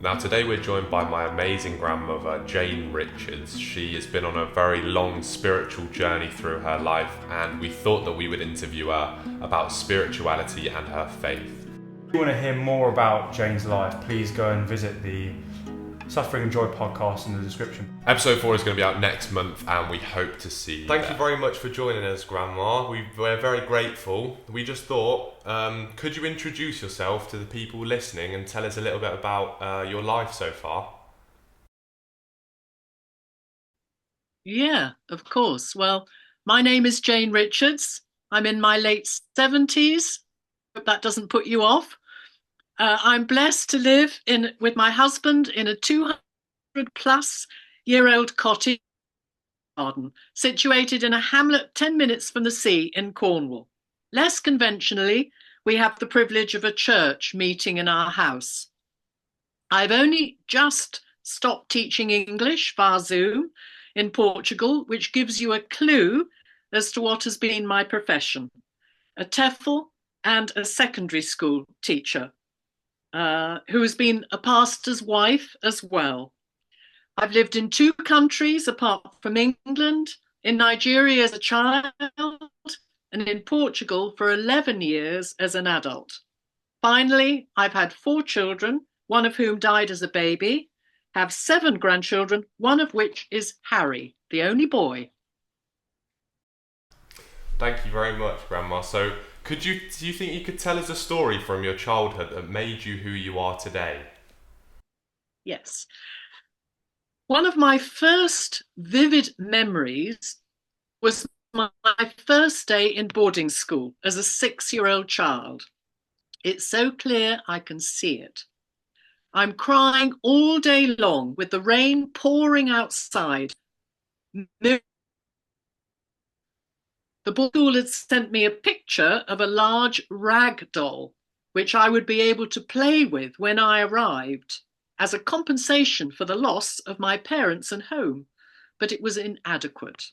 Now, today we're joined by my amazing grandmother, Jane Richards. She has been on a very long spiritual journey through her life, and we thought that we would interview her about spirituality and her faith. If you want to hear more about Jane's life, please go and visit the Suffering and Joy podcast in the description. Episode 4 is going to be out next month, and we hope to see you. Thank you very much for joining us, Grandma. We're very grateful. We just thought, could you introduce yourself to the people listening and tell us a little bit about your life so far? Yeah, of course. Well, my name is Jane Richards. I'm in my late 70s. Hope that doesn't put you off. I'm blessed to live with my husband in a 200-plus-year-old cottage garden situated in a hamlet 10 minutes from the sea in Cornwall. Less conventionally, we have the privilege of a church meeting in our house. I've only just stopped teaching English via Zoom in Portugal, which gives you a clue as to what has been my profession: a TEFL and a secondary school teacher. Who has been a pastor's wife as well. I've lived in 2 countries apart from England, in Nigeria as a child, and in Portugal for 11 years as an adult. Finally, I've had 4 children, one of whom died as a baby, have 7 grandchildren, one of which is Harry, the only boy. Thank you very much, Grandma. So, do you think you could tell us a story from your childhood that made you who you are today? Yes. One of my first vivid memories was my first day in boarding school as a 6-year-old child. It's so clear I can see it. I'm crying all day long with the rain pouring outside. The boarding school had sent me a picture of a large rag doll, which I would be able to play with when I arrived, as a compensation for the loss of my parents and home, but it was inadequate.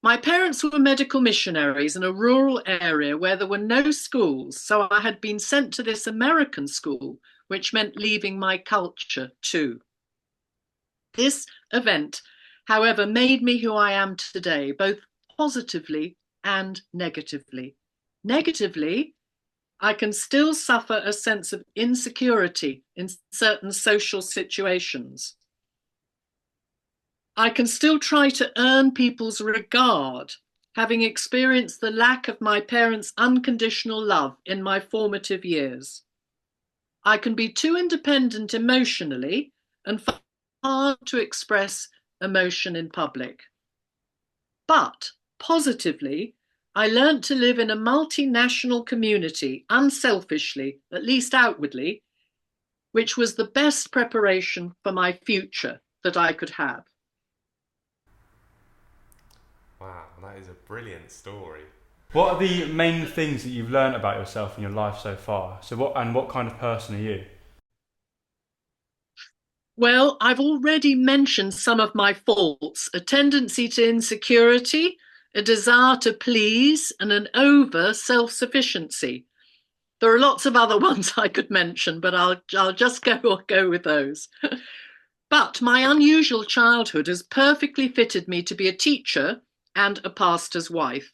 My parents were medical missionaries in a rural area where there were no schools, so I had been sent to this American school, which meant leaving my culture too. This event, however, made me who I am today, both positively and negatively. Negatively, I can still suffer a sense of insecurity in certain social situations. I can still try to earn people's regard, having experienced the lack of my parents' unconditional love in my formative years. I can be too independent emotionally and hard to express emotion in public. But positively, I learnt to live in a multinational community unselfishly, at least outwardly, which was the best preparation for my future that I could have. Wow, that is a brilliant story. What are the main things that you've learned about yourself in your life so far? What kind of person are you? Well, I've already mentioned some of my faults: a tendency to insecurity, a desire to please, and an over self-sufficiency. There are lots of other ones I could mention, but I'll just go with those. But my unusual childhood has perfectly fitted me to be a teacher and a pastor's wife.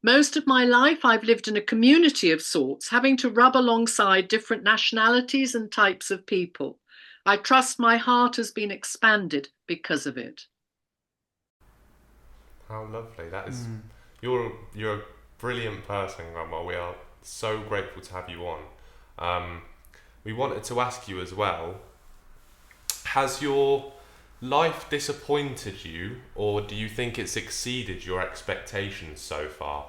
Most of my life I've lived in a community of sorts, having to rub alongside different nationalities and types of people. I trust my heart has been expanded because of it. How lovely. That is you're a brilliant person, Grandma. We are so grateful to have you on. We wanted to ask you as well, has your life disappointed you, or do you think it's exceeded your expectations so far?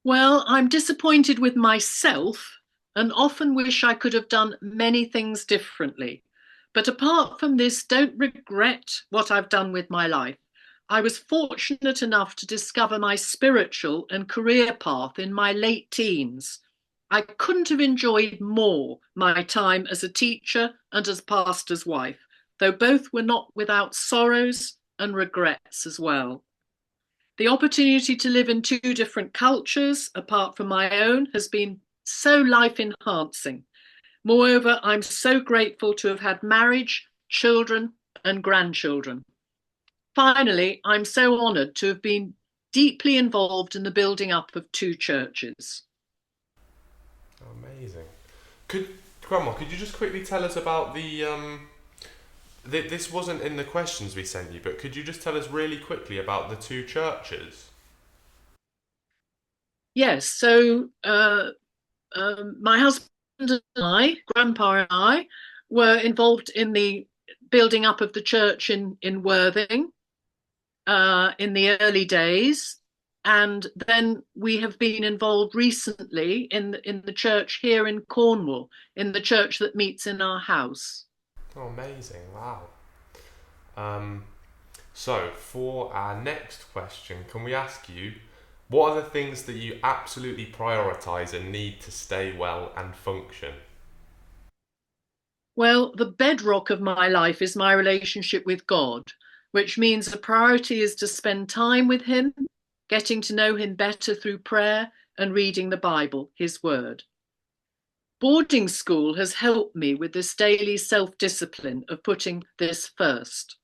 Well, I'm disappointed with myself and often wish I could have done many things differently. But apart from this, don't regret what I've done with my life. I was fortunate enough to discover my spiritual and career path in my late teens. I couldn't have enjoyed more my time as a teacher and as pastor's wife, though both were not without sorrows and regrets as well. The opportunity to live in 2 different cultures apart from my own has been so life enhancing. Moreover, I'm so grateful to have had marriage, children, and grandchildren. Finally, I'm so honoured to have been deeply involved in the building up of two churches. Amazing. Could Grandma, could you just quickly tell us about this wasn't in the questions we sent you, but could you just tell us really quickly about the two churches? Yes, so my husband and I, Grandpa and I, were involved in the building up of the church in Worthing in the early days. And then we have been involved recently in the church here in Cornwall, in the church that meets in our house. Oh, amazing! Wow. Um, so for our next question, can we ask you, what are the things that you absolutely prioritise and need to stay well and function? Well, the bedrock of my life is my relationship with God, which means the priority is to spend time with Him, getting to know Him better through prayer and reading the Bible, His Word. Boarding school has helped me with this daily self-discipline of putting this first.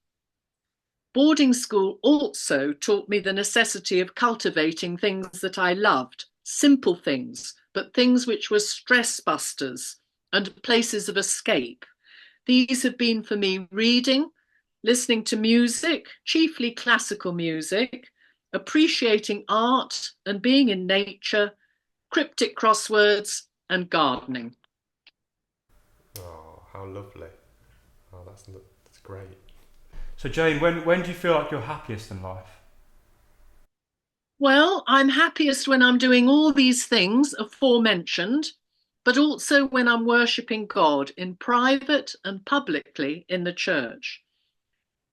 Boarding school also taught me the necessity of cultivating things that I loved, simple things, but things which were stress busters and places of escape. These have been for me reading, listening to music, chiefly classical music, appreciating art and being in nature, cryptic crosswords, and gardening. Oh, how lovely. Oh, that's great. So Jane, when do you feel like you're happiest in life? Well, I'm happiest when I'm doing all these things aforementioned, but also when I'm worshipping God in private and publicly in the church.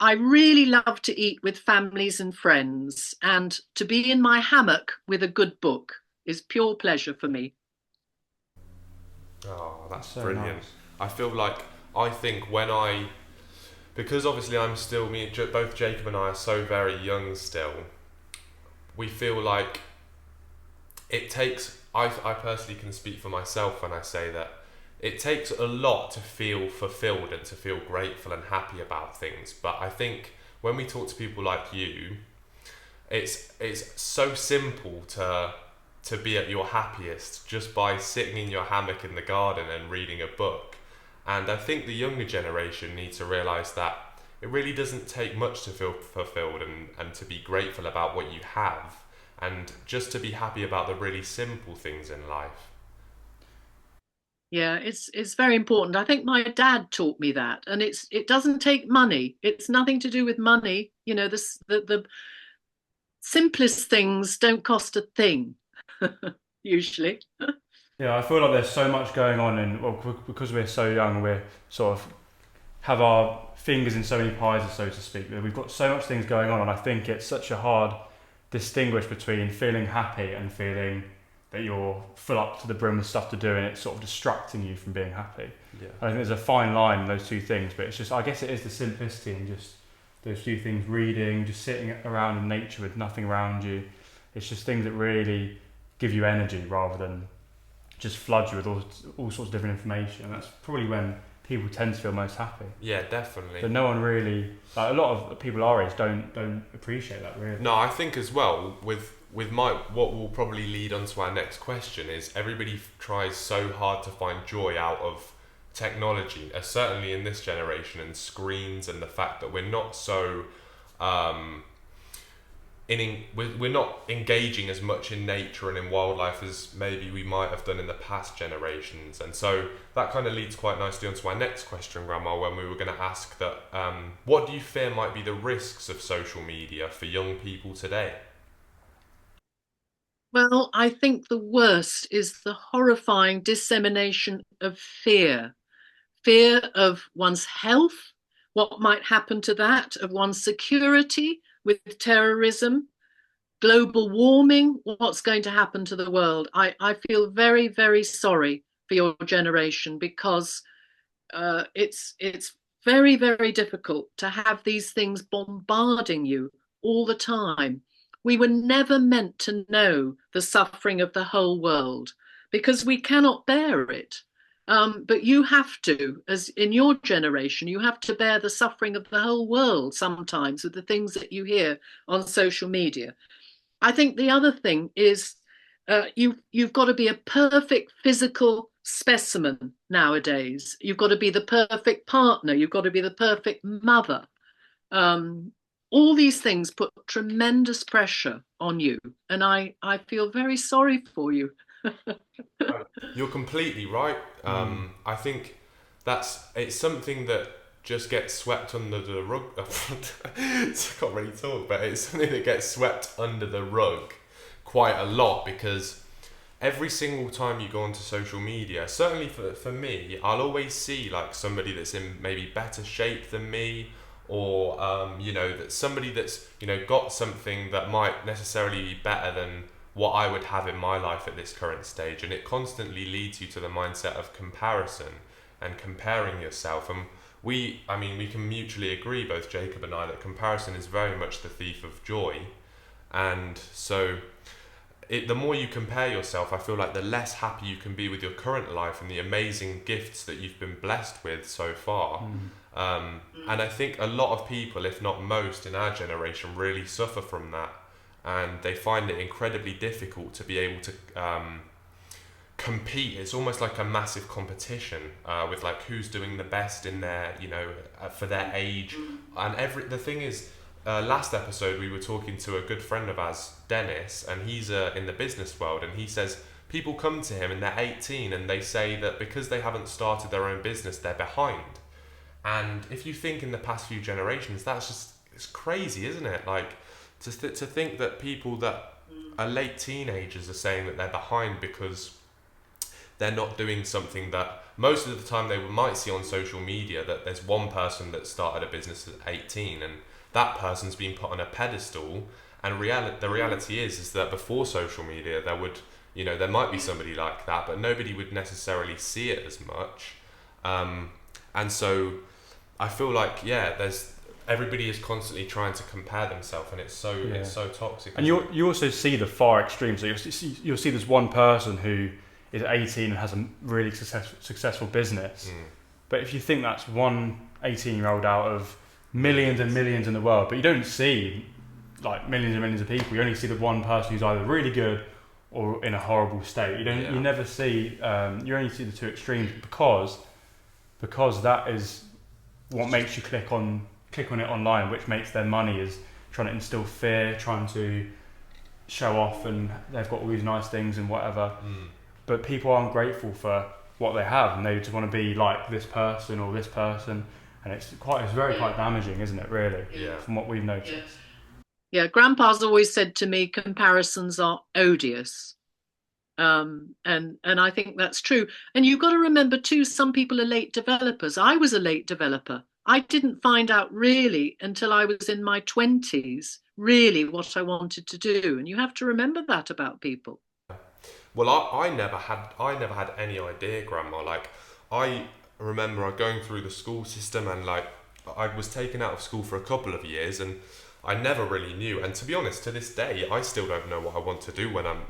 I really love to eat with families and friends, and to be in my hammock with a good book is pure pleasure for me. Oh, that's So brilliant. nice. I think because obviously I'm still, both Jacob and I are so very young still, we feel like it takes, I personally can speak for myself when I say that it takes a lot to feel fulfilled and to feel grateful and happy about things. But I think when we talk to people like you, it's so simple to be at your happiest just by sitting in your hammock in the garden and reading a book. And I think the younger generation needs to realise that it really doesn't take much to feel fulfilled and to be grateful about what you have, and just to be happy about the really simple things in life. Yeah, it's very important. I think my dad taught me that, and it doesn't take money. It's nothing to do with money. You know, the simplest things don't cost a thing, usually. Yeah, I feel like there's so much going on, and well, because we're so young, we're sort of have our fingers in so many pies, so to speak. We've got so much things going on, and I think it's such a hard distinguish between feeling happy and feeling that you're full up to the brim with stuff to do, and it's sort of distracting you from being happy. Yeah. I think there's a fine line in those two things, but it's just, I guess it is the simplicity and just those few things, reading, just sitting around in nature with nothing around you. It's just things that really give you energy rather than just flood you with all sorts of different information. And that's probably when people tend to feel most happy. Yeah, definitely. But no one really, like a lot of people our age don't appreciate that really. No, I think as well with my, what will probably lead on to our next question is everybody tries so hard to find joy out of technology, certainly in this generation, and screens, and the fact that we're not so we're not engaging as much in nature and in wildlife as maybe we might have done in the past generations. And so that kind of leads quite nicely onto our next question, Grandma, when we were going to ask that what do you fear might be the risks of social media for young people today? Well, I think the worst is the horrifying dissemination of fear. Fear of one's health, what might happen to that, of one's security with terrorism, global warming, what's going to happen to the world. I feel very, very sorry for your generation, because it's very, very difficult to have these things bombarding you all the time. We were never meant to know the suffering of the whole world, because we cannot bear it. But you have to, as in your generation, you have to bear the suffering of the whole world sometimes with the things that you hear on social media. I think the other thing is you've got to be a perfect physical specimen nowadays. You've got to be the perfect partner. You've got to be the perfect mother. Um, all these things put tremendous pressure on you, and I feel very sorry for you. You're completely right. I think it's something that just gets swept under the rug. I can't really talk, but it's something that gets swept under the rug quite a lot, because every single time you go onto social media, certainly for me, I'll always see like somebody that's in maybe better shape than me, or that somebody that's got something that might necessarily be better than what I would have in my life at this current stage, and it constantly leads you to the mindset of comparison and comparing yourself. And we can mutually agree, both Jacob and I, that comparison is very much the thief of joy. And so the more you compare yourself, I feel like the less happy you can be with your current life and the amazing gifts that you've been blessed with so far. And I think a lot of people, if not most, in our generation really suffer from that, and they find it incredibly difficult to be able to compete. It's almost like a massive competition with like who's doing the best in their for their age. And the thing is, last episode we were talking to a good friend of ours, Dennis, and he's in the business world, and he says people come to him and they're 18 and they say that because they haven't started their own business, they're behind. And if you think in the past few generations, it's crazy, isn't it? Like to think that people that are late teenagers are saying that they're behind because they're not doing something that most of the time they might see on social media, that there's one person that started a business at 18 and that person's been put on a pedestal. And the reality is that before social media, there might be somebody like that, but nobody would necessarily see it as much. And so I feel like, everybody is constantly trying to compare themselves, and it's so toxic. And you also see the far extreme. So you'll see this one person who is 18 and has a really successful business. But if you think that's one 18-year-old out of millions and millions in the world, but you don't see like millions and millions of people. You only see the one person who's either really good or in a horrible state. You never see. You only see the two extremes because that is what makes you click on it online, which makes their money, is trying to instill fear, trying to show off, and they've got all these nice things and whatever. But people aren't grateful for what they have, and they just want to be like this person or this person, and it's very quite damaging, isn't it? Really, from what we've noticed. Yeah, Grandpa's always said to me, comparisons are odious. And I think that's true. And you've got to remember too, some people are late developers. I was a late developer. I didn't find out really until I was in my 20s, really what I wanted to do. And you have to remember that about people. Well, I never had any idea, Grandma. Like, I remember going through the school system, and like I was taken out of school for a couple of years, and I never really knew. And to be honest, to this day, I still don't know what I want to do when I'm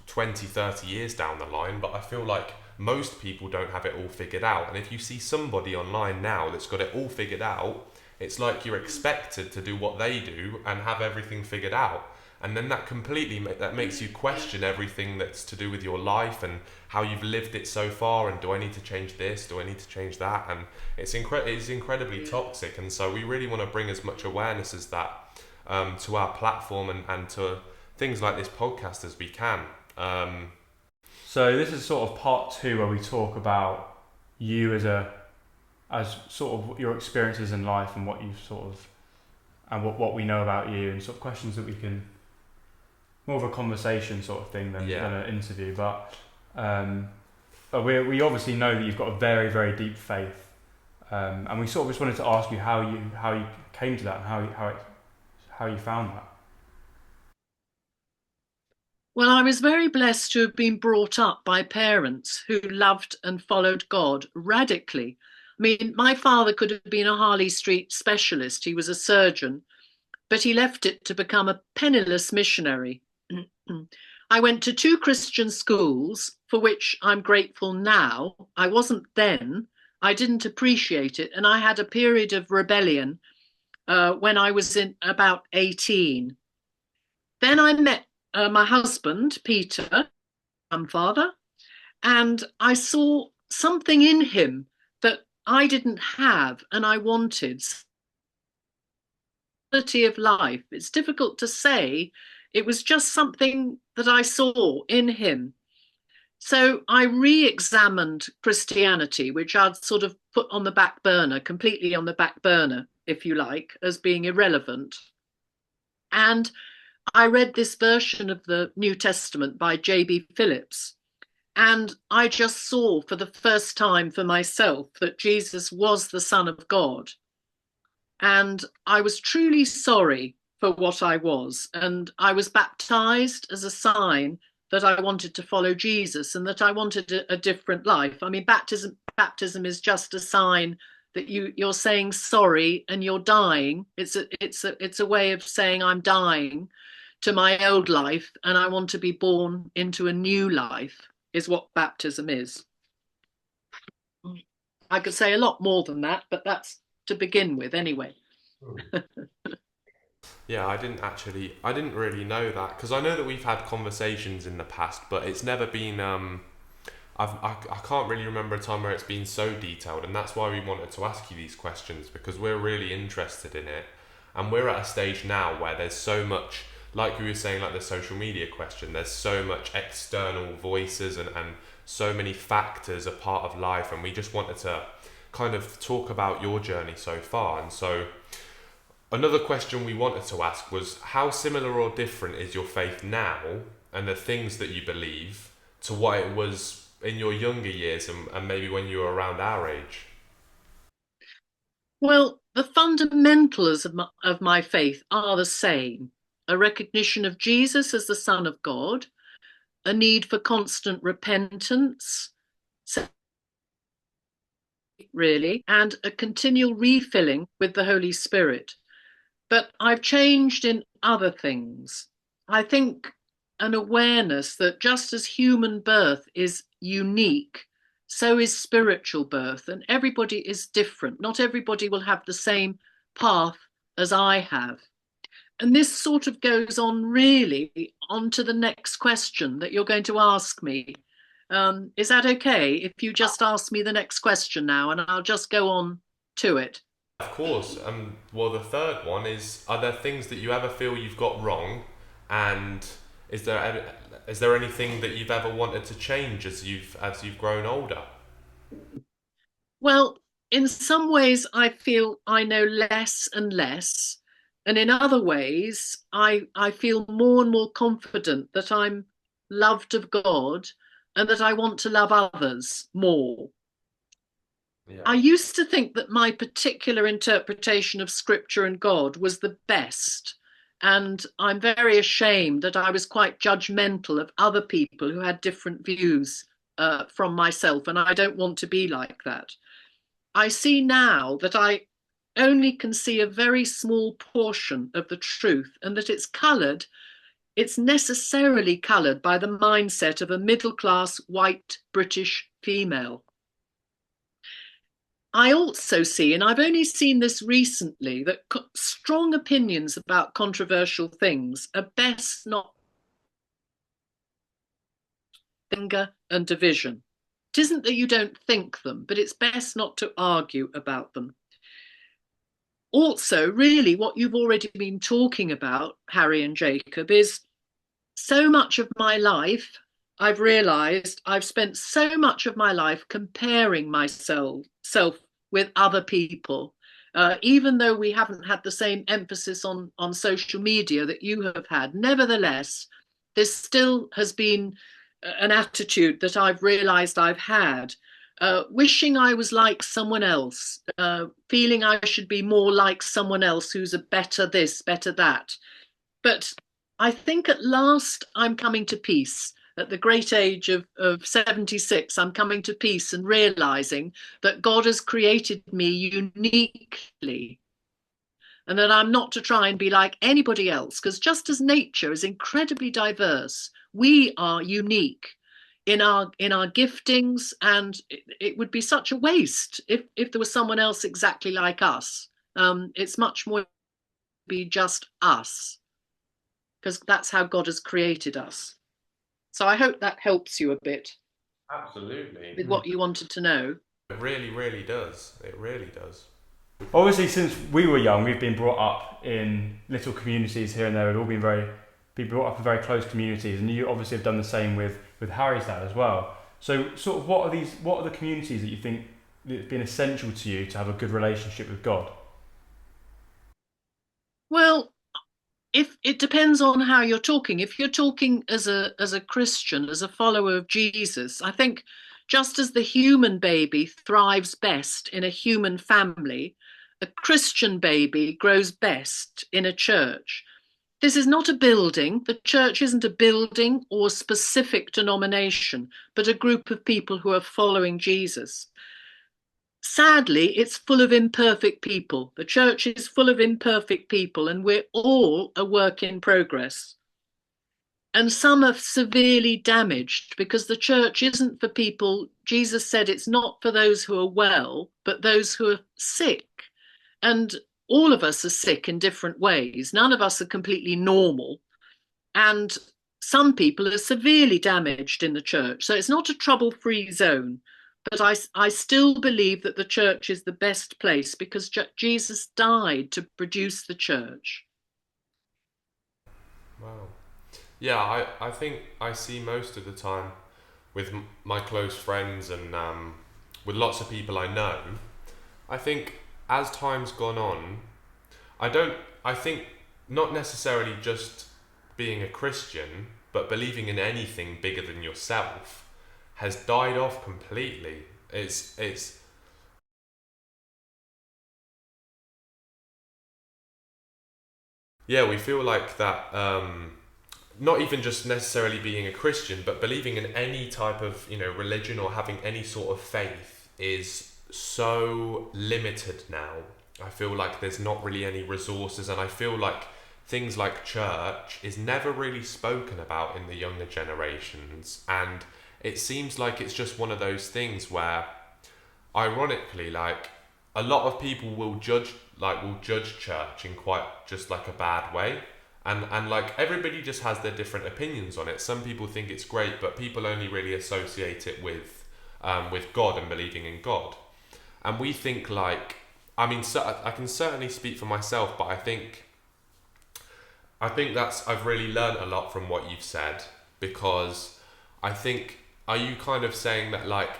20, 30 years down the line. But I feel like most people don't have it all figured out. And if you see somebody online now that's got it all figured out, it's like you're expected to do what they do and have everything figured out. And then that makes you question everything that's to do with your life and how you've lived it so far. And do I need to change this? Do I need to change that? And it's incredibly toxic. And so we really want to bring as much awareness as that to our platform and to things like this podcast as we can. So this is sort of part 2 where we talk about you as sort of your experiences in life and what you've sort of, and what we know about you, and sort of questions that we can, more of a conversation sort of thing than an interview. But we obviously know that you've got a very, very deep faith, and we sort of just wanted to ask you how you came to that and how you found that. Well, I was very blessed to have been brought up by parents who loved and followed God radically. I mean, my father could have been a Harley Street specialist. He was a surgeon, but he left it to become a penniless missionary. I went to two Christian schools for which I'm grateful now. I wasn't then. I didn't appreciate it. And I had a period of rebellion when I was in about 18. Then I met my husband, Peter, grandfather, and I saw something in him that I didn't have and I wanted. Quality of life. It's difficult to say. It was just something that I saw in him. So I re-examined Christianity, which I'd sort of put on the back burner, completely on the back burner, if you like, as being irrelevant. And I read this version of the New Testament by J.B. Phillips. And I just saw for the first time for myself that Jesus was the Son of God. And I was truly sorry for what I was. And I was baptized as a sign that I wanted to follow Jesus and that I wanted a different life. I mean, baptism is just a sign that you're saying sorry and you're dying. It's a way of saying I'm dying to my old life and I want to be born into a new life, is what baptism is. I could say a lot more than that, but that's to begin with anyway. Yeah, I didn't really know that, because I know that we've had conversations in the past, but it's never been, I can't really remember a time where it's been so detailed, and that's why we wanted to ask you these questions, because we're really interested in it, and we're at a stage now where there's so much, like we were saying, like the social media question, there's so much external voices and so many factors a part of life, and we just wanted to kind of talk about your journey so far. And so another question we wanted to ask was, how similar or different is your faith now and the things that you believe to what it was in your younger years and maybe when you were around our age? Well, the fundamentals of my faith are the same: a recognition of Jesus as the Son of God, a need for constant repentance, really, and a continual refilling with the Holy Spirit. But I've changed in other things. I think an awareness that just as human birth is unique, so is spiritual birth, and everybody is different. Not everybody will have the same path as I have. And this sort of goes on really on to the next question that you're going to ask me. Is that okay if you just ask me the next question now and I'll just go on to it? Of course. Well, the third one is: are there things that you ever feel you've got wrong, and is there anything that you've ever wanted to change as you've grown older? Well, in some ways, I feel I know less and less. And in other ways, I feel more and more confident that I'm loved of God and that I want to love others more. Yeah. I used to think that my particular interpretation of scripture and God was the best. And I'm very ashamed that I was quite judgmental of other people who had different views from myself. And I don't want to be like that. I see now that I only can see a very small portion of the truth and that it's necessarily coloured by the mindset of a middle class white British female. I also see, and I've only seen this recently, that strong opinions about controversial things are best not anger and division. It isn't that you don't think them, but it's best not to argue about them. Also, really, what you've already been talking about, Harry and Jacob, is so much of my life, I've realised I've spent so much of my life comparing myself with other people. Even though we haven't had the same emphasis on social media that you have had, nevertheless, there still has been an attitude that I've realised I've had, wishing I was like someone else, feeling I should be more like someone else who's a better this, better that. But I think at last I'm coming to peace. At the great age of 76, I'm coming to peace and realizing that God has created me uniquely. and that I'm not to try and be like anybody else, because just as nature is incredibly diverse, we are unique in our giftings, and it would be such a waste if there was someone else exactly like us. It's much more be just us, because that's how God has created us. So I hope that helps you a bit Absolutely. with what you wanted to know. It really, really does. It really does. Obviously, since we were young, we've been brought up in little communities here and there. We've all been brought up in very close communities, and you obviously have done the same with Harry's dad as well. So, sort of, what are the communities that you think it's been essential to you to have a good relationship with God? Well, if it depends on how you're talking. If you're talking as a Christian, as a follower of Jesus, I think just as the human baby thrives best in a human family, a Christian baby grows best in a church. This is not a building. The church isn't a building or a specific denomination, but a group of people who are following Jesus. Sadly, it's full of imperfect people. The church is full of imperfect people, and we're all a work in progress. And some are severely damaged because the church isn't for people. Jesus said it's not for those who are well, but those who are sick. And all of us are sick in different ways. None of us are completely normal. And some people are severely damaged in the church. So it's not a trouble-free zone. But I still believe that the church is the best place because Jesus died to produce the church. Wow. Yeah, I think I see most of the time with my close friends and with lots of people I know. I think as time's gone on, I don't. I think not necessarily just being a Christian, but believing in anything bigger than yourself has died off completely. It's yeah, we feel like that. Not even just necessarily being a Christian, but believing in any type of religion or having any sort of faith is so limited now. I feel like there's not really any resources, and I feel like things like church is never really spoken about in the younger generations, and it seems like it's just one of those things where ironically, like a lot of people will judge church in quite just like a bad way, and like everybody just has their different opinions on it. Some people think it's great, but people only really associate it with God and believing in God. And we think like, I mean, so I can certainly speak for myself, but I think that's I've really learned a lot from what you've said, because I think, are you kind of saying that like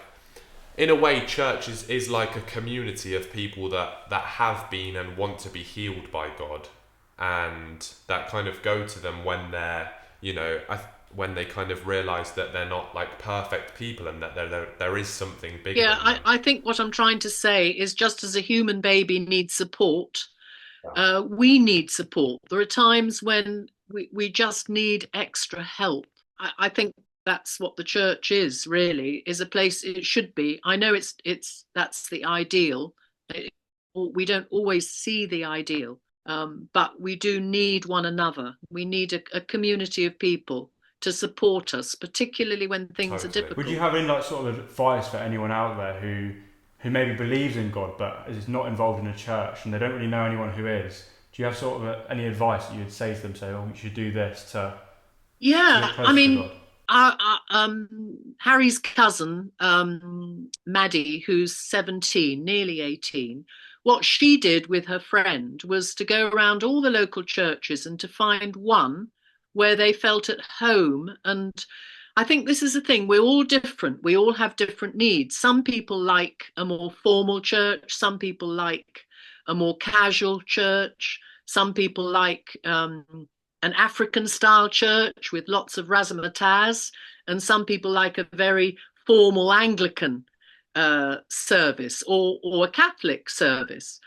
in a way church is like a community of people that have been and want to be healed by God, and that kind of go to them when they're when they kind of realize that they're not like perfect people and that there is something bigger Yeah, than them. I think what I'm trying to say is just as a human baby needs support, we need support. There are times when we just need extra help. I think that's what the church is really, is a place it should be. I know it's that's the ideal. It, we don't always see the ideal, but we do need one another. We need a community of people to support us, particularly when things are Totally. Would you difficult. have any like sort of advice for anyone out there who maybe believes in God but is not involved in a church and they don't really know anyone who is? Do you have sort of any advice that you would say to them? Say, oh, you should do this to Yeah, get I closer to mean, God. Harry's cousin, Maddie, who's 17, nearly 18, what she did with her friend was to go around all the local churches and to find one where they felt at home. And I think this is the thing, we're all different. We all have different needs. Some people like a more formal church, some people like a more casual church, some people like an African style church with lots of razzmatazz, and some people like a very formal Anglican service or a Catholic service.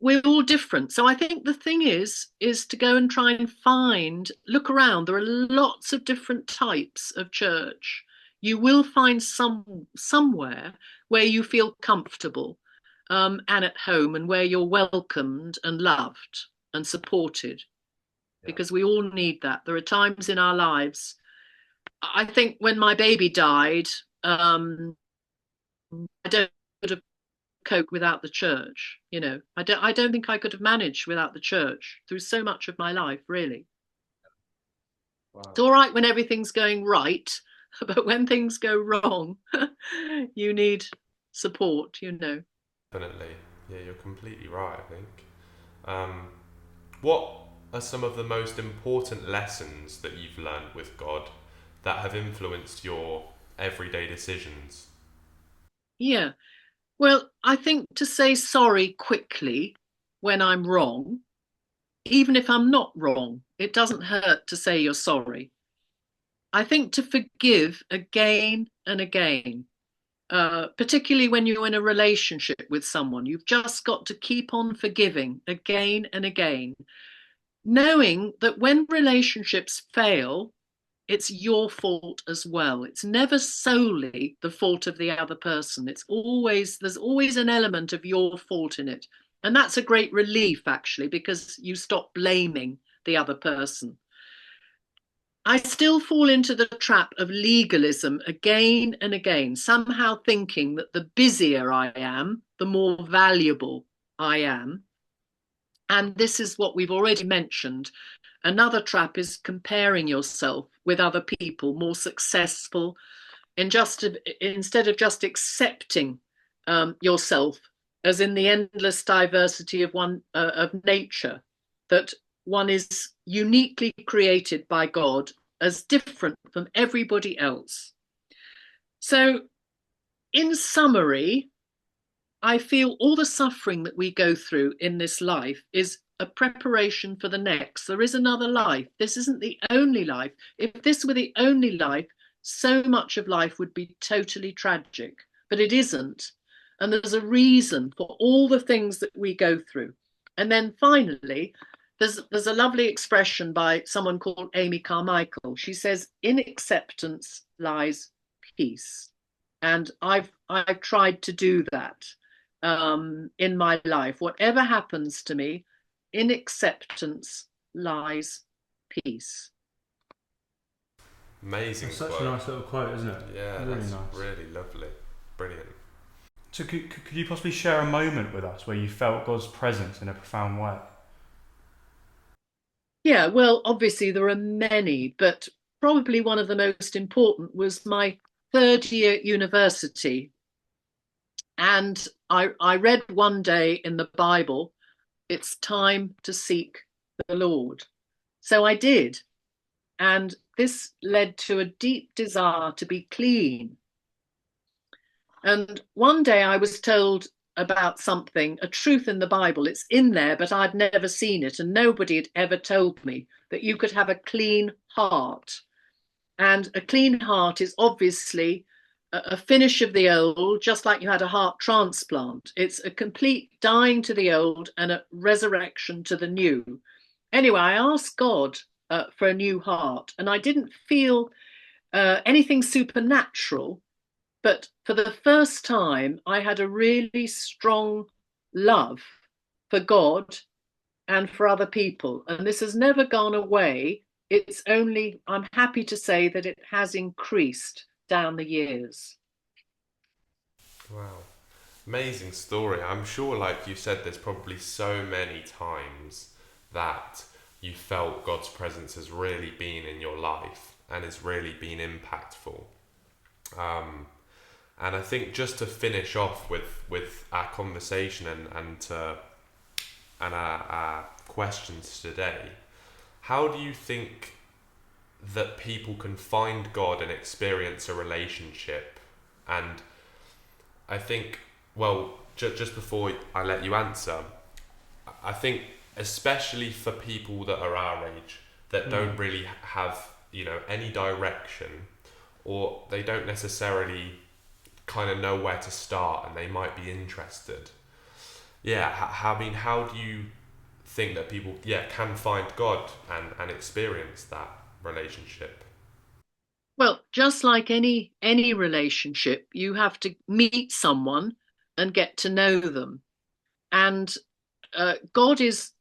We're all different. So I think the thing is to go and try and look around. There are lots of different types of church. You will find somewhere where you feel comfortable. and at home, and where you're welcomed and loved and supported, Yeah. because we all need that. There are times in our lives. I think when my baby died, I don't could have coped without the church. I don't think I could have managed without the church through so much of my life, really. It's Wow. all right when everything's going right, but when things go wrong, you need support. Definitely. Yeah, you're completely right, I think. Um, what are some of the most important lessons that you've learned with God that have influenced your everyday decisions? Yeah. Well, I think to say sorry quickly when I'm wrong, even if I'm not wrong, it doesn't hurt to say you're sorry. I think to forgive again and again, particularly when you're in a relationship with someone, you've just got to keep on forgiving again and again, knowing that when relationships fail, it's your fault as well. It's never solely the fault of the other person. There's always an element of your fault in it. And that's a great relief, actually, because you stop blaming the other person. I still fall into the trap of legalism again and again, somehow thinking that the busier I am, the more valuable I am. And this is what we've already mentioned. Another trap is comparing yourself with other people more successful, instead of just accepting yourself as in the endless diversity of nature, that one is uniquely created by God as different from everybody else. So, in summary, I feel all the suffering that we go through in this life is a preparation for the next. There is another life. This isn't the only life. If this were the only life, so much of life would be totally tragic, but it isn't. And there's a reason for all the things that we go through. And then finally, there's a lovely expression by someone called Amy Carmichael. She says, "In acceptance lies peace." And I've tried to do that in my life. Whatever happens to me, in acceptance lies peace. Amazing It's such a quote. nice little quote, isn't it? Yeah, Really that's nice. really lovely. Brilliant. So could you possibly share a moment with us where you felt God's presence in a profound way? Yeah, well, obviously there are many, but probably one of the most important was my third year at university. And I read one day in the Bible, it's time to seek the Lord. So I did. And this led to a deep desire to be clean. And one day I was told about something, a truth in the Bible. It's in there, but I'd never seen it. And nobody had ever told me that you could have a clean heart. And a clean heart is obviously a finish of the old, just like you had a heart transplant. It's a complete dying to the old and a resurrection to the new. Anyway, I asked God for a new heart, and I didn't feel anything supernatural. But for the first time, I had a really strong love for God and for other people. And this has never gone away. It's only, I'm happy to say that it has increased down the years. Wow. Amazing story. I'm sure, like you said, there's probably so many times that you felt God's presence has really been in your life and has really been impactful. Um, and I think just to finish off with our conversation and our questions today, how do you think that people can find God and experience a relationship? And I think, well, just before I let you answer, I think especially for people that are our age that don't really have, any direction, or they don't necessarily kind of know where to start, and they might be interested. Yeah, I mean, how do you think that people, can find God and experience that relationship? Well, just like any relationship, you have to meet someone and get to know them. And God is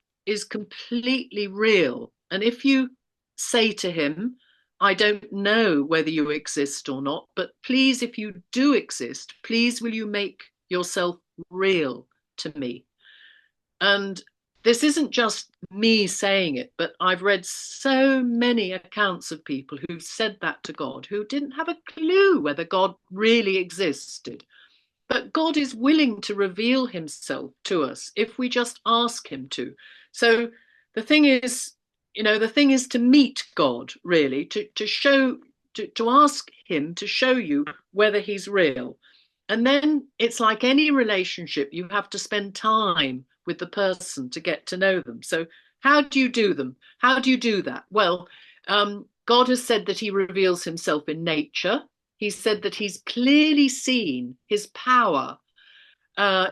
completely real. And if you say to him, I don't know whether you exist or not, but please, if you do exist, please will you make yourself real to me? And this isn't just me saying it, but I've read so many accounts of people who've said that to God, who didn't have a clue whether God really existed. But God is willing to reveal himself to us if we just ask him to. So the thing is, the thing is to meet God, really, to ask him to show you whether he's real. And then it's like any relationship, you have to spend time with the person to get to know them. So how do you do them? How do you do that? Well, God has said that he reveals himself in nature. He said that he's clearly seen, his power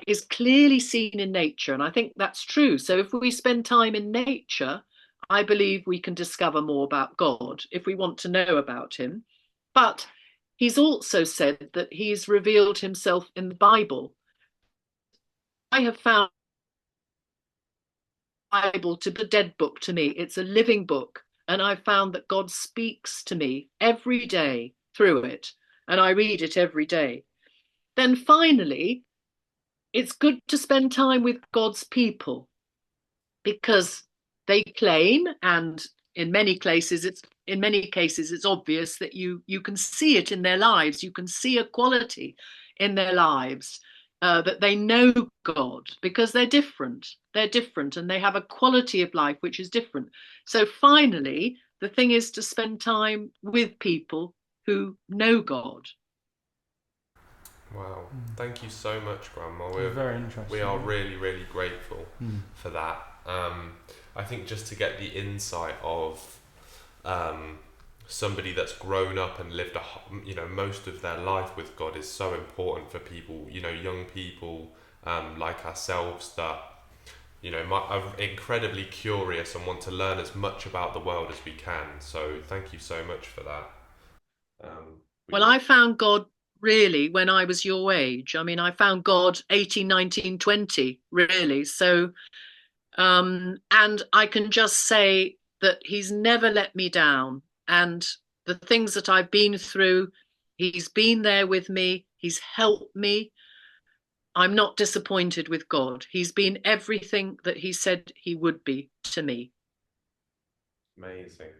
is clearly seen in nature. And I think that's true. So if we spend time in nature, I believe we can discover more about God if we want to know about him. But he's also said that he's revealed himself in the Bible. I have found the Bible to be a dead book to me. It's a living book. And I've found that God speaks to me every day through it. And I read it every day. Then finally, it's good to spend time with God's people, because they claim, and in many cases it's obvious that you can see it in their lives. You can see a quality in their lives, that they know God, because they're different, and they have a quality of life which is different. So finally, the thing is to spend time with people who know God. Wow, thank you so much, Grandma. Very interesting. We are really, really grateful for that. I think just to get the insight of somebody that's grown up and lived most of their life with God is so important for people, young people like ourselves that are incredibly curious and want to learn as much about the world as we can. So thank you so much for that. Well, I found God really when I was your age. I mean, I found God 18, 19, 20, really. So, and I can just say that he's never let me down. And the things that I've been through, he's been there with me. He's helped me. I'm not disappointed with God. He's been everything that he said he would be to me. Amazing.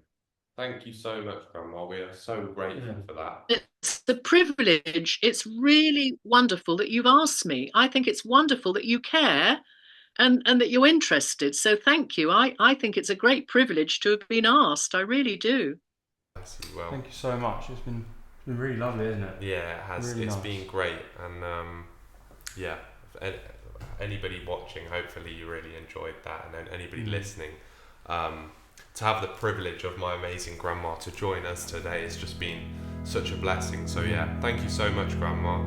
Thank you so much, Grandma. We are so grateful for that. It's a privilege. It's really wonderful that you've asked me. I think it's wonderful that you care and that you're interested. So thank you. I think it's a great privilege to have been asked. I really do. Well, thank you so much. It's been really lovely, isn't it? Yeah, it has. Really been great. And yeah, anybody watching, hopefully you really enjoyed that. And anybody listening, to have the privilege of my amazing grandma to join us today, it's just been such a blessing. So yeah, thank you so much, Grandma.